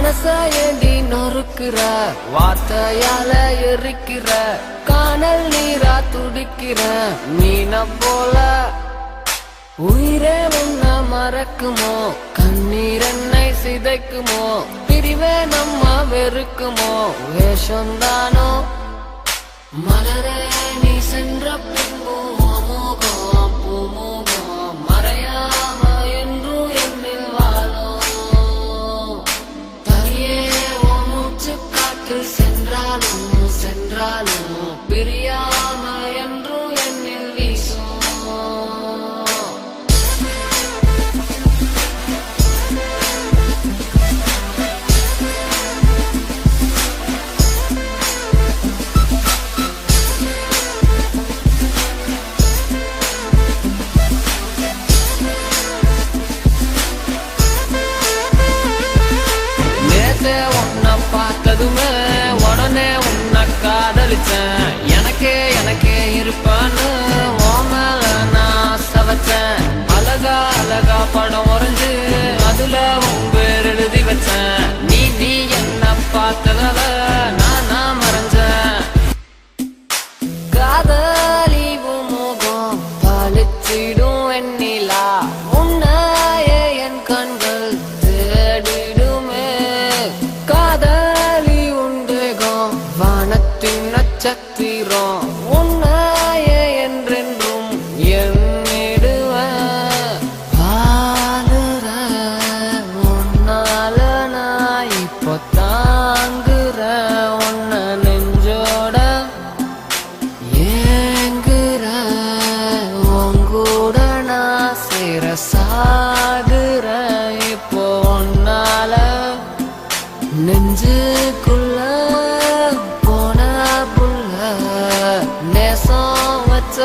மனசையடி நொறுக்குற வார்த்தையால எரிக்கிற காணல் நீரா துடிக்கிற மீன போல உயிரே உன்ன மறக்குமோ கண்ணீர் என்னை சிதைக்குமோ பிரிவே நம்ம வெறுக்குமோ வேஷம்தானோ மலரே நீ சென்ற பின்போ அமோகம் பூமோகம் மறையாம என்றும் என்னில் வாழும் தனியே உன் மூச்சு காற்று சென்றாலும் சென்றாலும் பிரியாம என்றும் என்னில் வீசும் உன்னை பார்த்ததுமே உடனே உன்னை காதலிச்சேன் எனக்கே இருப்பான்னு உன் மேல நான் சவச்சேன் அழகா அழகா படம் வரைஞ்சு அதுல உன் பேர் எழுதி வச்சேன் நீ என்ன பார்த்ததால நான் மறைஞ்சேன் காதலி முகம் பாலிச்சிடும் வெண்ணிலா உன்னையே என் கண்கள் தேடிடுமே காதலி உண்டேகம் வானத்தின் நட்சத்திரம் உன்னையே என்றென்றும் எண்ணிடுவேன் பாலுற உன்னால நான் இப்போ தாங்குற உன்னை நெஞ்சோட ஏங்குற உங்கூட நான் சேர சாகுற இப்போ உன்னால நெஞ்சுக்குள்ள போன புள்ள நேசம் வச்ச